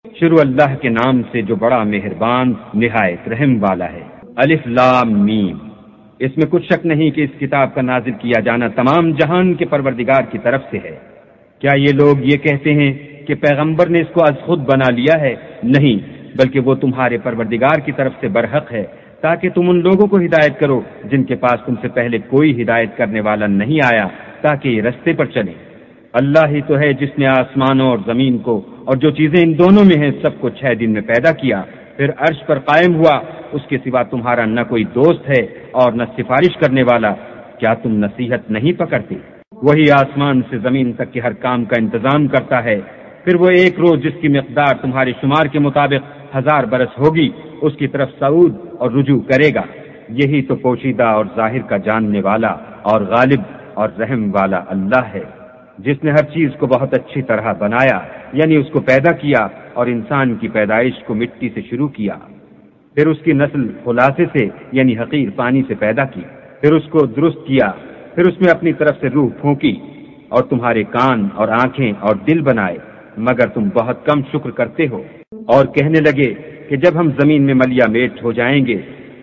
شروع اللہ کے نام سے جو بڑا مہربان نہایت رحم والا ہے۔ الف لام میم۔ اس میں کچھ شک نہیں کہ اس کتاب کا نازل کیا جانا تمام جہان کے پروردگار کی طرف سے ہے۔ کیا یہ لوگ یہ کہتے ہیں کہ پیغمبر نے اس کو از خود بنا لیا ہے؟ نہیں، بلکہ وہ تمہارے پروردگار کی طرف سے برحق ہے، تاکہ تم ان لوگوں کو ہدایت کرو جن کے پاس تم سے پہلے کوئی ہدایت کرنے والا نہیں آیا، تاکہ یہ رستے پر چلیں۔ اللہ ہی تو ہے جس نے آسمانوں اور زمین کو اور جو چیزیں ان دونوں میں ہیں سب کو 6 دن میں پیدا کیا، پھر عرش پر قائم ہوا۔ اس کے سوا تمہارا نہ کوئی دوست ہے اور نہ سفارش کرنے والا۔ کیا تم نصیحت نہیں پکڑتے؟ وہی آسمان سے زمین تک کے ہر کام کا انتظام کرتا ہے، پھر وہ ایک روز جس کی مقدار تمہارے شمار کے مطابق 1000 برس ہوگی اس کی طرف صعود اور رجوع کرے گا۔ یہی تو پوشیدہ اور ظاہر کا جاننے والا اور غالب اور رحم والا اللہ ہے، جس نے ہر چیز کو بہت اچھی طرح بنایا، یعنی اس کو پیدا کیا اور انسان کی پیدائش کو مٹی سے شروع کیا، پھر اس کی نسل خلاصے سے یعنی حقیر پانی سے پیدا کی، پھر اس کو درست کیا، پھر اس میں اپنی طرف سے روح پھونکی اور تمہارے کان اور آنکھیں اور دل بنائے، مگر تم بہت کم شکر کرتے ہو۔ اور کہنے لگے کہ جب ہم زمین میں ملیا میٹ ہو جائیں گے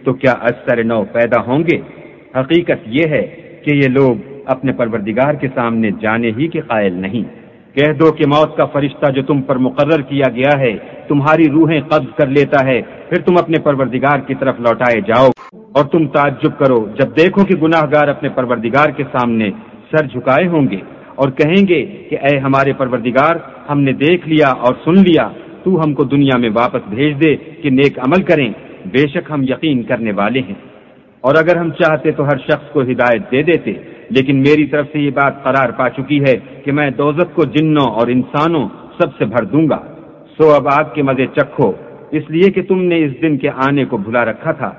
تو کیا از سر نو پیدا ہوں گے؟ حقیقت یہ ہے کہ یہ لوگ اپنے پروردگار کے سامنے جانے ہی کے قائل نہیں۔ کہہ دو کہ موت کا فرشتہ جو تم پر مقرر کیا گیا ہے تمہاری روحیں قبض کر لیتا ہے، پھر تم اپنے پروردگار کی طرف لوٹائے جاؤ، اور تم تعجب کرو جب دیکھو کہ گناہ گار اپنے پروردگار کے سامنے سر جھکائے ہوں گے اور کہیں گے کہ اے ہمارے پروردگار، ہم نے دیکھ لیا اور سن لیا، تو ہم کو دنیا میں واپس بھیج دے کہ نیک عمل کریں، بے شک ہم یقین کرنے والے ہیں۔ اور اگر ہم چاہتے تو ہر شخص کو ہدایت دے دیتے، لیکن میری طرف سے یہ بات قرار پا چکی ہے کہ میں دوزخ کو جنوں اور انسانوں سب سے بھر دوں گا۔ سو اب آگ کے مزے چکھو، اس لیے کہ تم نے اس دن کے آنے کو بھلا رکھا تھا۔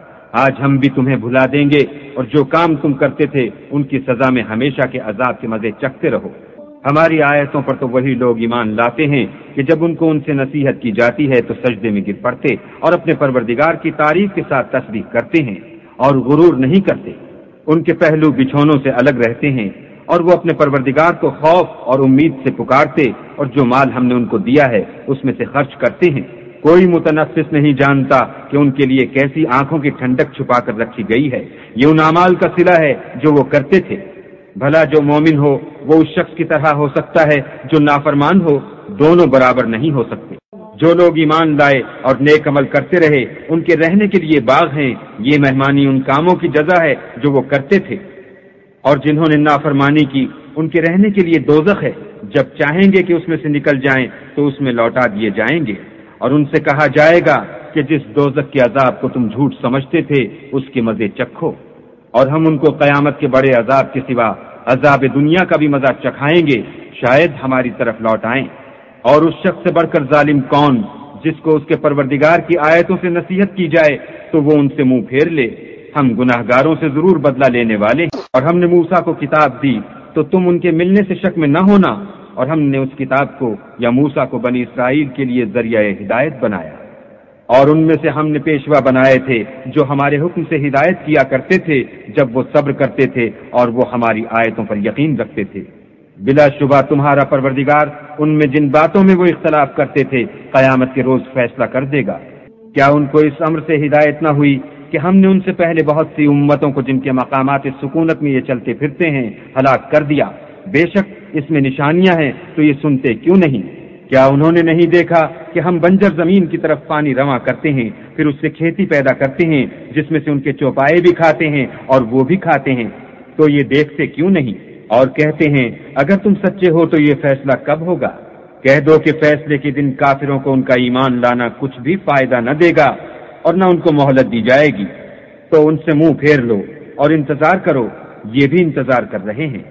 آج ہم بھی تمہیں بھلا دیں گے، اور جو کام تم کرتے تھے ان کی سزا میں ہمیشہ کے عذاب کے مزے چکھتے رہو۔ ہماری آیتوں پر تو وہی لوگ ایمان لاتے ہیں کہ جب ان کو ان سے نصیحت کی جاتی ہے تو سجدے میں گر پڑتے اور اپنے پروردگار کی تعریف کے ساتھ تسبیح کرتے ہیں اور غرور نہیں کرتے۔ ان کے پہلو بچھونوں سے الگ رہتے ہیں، اور وہ اپنے پروردگار کو خوف اور امید سے پکارتے، اور جو مال ہم نے ان کو دیا ہے اس میں سے خرچ کرتے ہیں۔ کوئی متنفس نہیں جانتا کہ ان کے لیے کیسی آنکھوں کی ٹھنڈک چھپا کر رکھی گئی ہے۔ یہ ان اعمال کا صلہ ہے جو وہ کرتے تھے۔ بھلا جو مومن ہو وہ اس شخص کی طرح ہو سکتا ہے جو نافرمان ہو؟ دونوں برابر نہیں ہو سکتے۔ جو لوگ ایمان لائے اور نیک عمل کرتے رہے ان کے رہنے کے لیے باغ ہیں، یہ مہمانی ان کاموں کی جزا ہے جو وہ کرتے تھے، اور جنہوں نے نافرمانی کی ان کے رہنے کے لیے دوزخ ہے، جب چاہیں گے کہ اس میں سے نکل جائیں تو اس میں لوٹا دیے جائیں گے، اور ان سے کہا جائے گا کہ جس دوزخ کے عذاب کو تم جھوٹ سمجھتے تھے اس کے مزے چکھو، اور ہم ان کو قیامت کے بڑے عذاب کے سوا عذاب دنیا کا بھی مزہ چکھائیں گے، شاید ہماری طرف لوٹ آئیں۔ اور اس شخص سے بڑھ کر ظالم کون جس کو اس کے پروردگار کی آیتوں سے نصیحت کی جائے تو وہ ان سے منہ پھیر لے؟ ہم گناہ گاروں سے ضرور بدلہ لینے والے ہیں۔ اور ہم نے موسیٰ کو کتاب دی تو تم ان کے ملنے سے شک میں نہ ہونا، اور ہم نے اس کتاب کو یا موسیٰ کو بنی اسرائیل کے لیے ذریعہ ہدایت بنایا، اور ان میں سے ہم نے پیشوا بنائے تھے جو ہمارے حکم سے ہدایت کیا کرتے تھے جب وہ صبر کرتے تھے اور وہ ہماری آیتوں پر یقین رکھتے تھے۔ بلا شبہ تمہارا پروردگار ان میں جن باتوں میں وہ اختلاف کرتے تھے قیامت کے روز فیصلہ کر دے گا۔ کیا ان کو اس امر سے ہدایت نہ ہوئی کہ ہم نے ان سے پہلے بہت سی امتوں کو جن کے مقامات سکونت میں یہ چلتے پھرتے ہیں ہلاک کر دیا؟ بے شک اس میں نشانیاں ہیں، تو یہ سنتے کیوں نہیں؟ کیا انہوں نے نہیں دیکھا کہ ہم بنجر زمین کی طرف پانی رواں کرتے ہیں، پھر اس سے کھیتی پیدا کرتے ہیں جس میں سے ان کے چوپائے بھی کھاتے ہیں اور وہ بھی کھاتے ہیں، تو یہ دیکھتے کیوں نہیں؟ اور کہتے ہیں اگر تم سچے ہو تو یہ فیصلہ کب ہوگا؟ کہہ دو کہ فیصلے کے دن کافروں کو ان کا ایمان لانا کچھ بھی فائدہ نہ دے گا اور نہ ان کو مہلت دی جائے گی، تو ان سے منہ پھیر لو اور انتظار کرو، یہ بھی انتظار کر رہے ہیں۔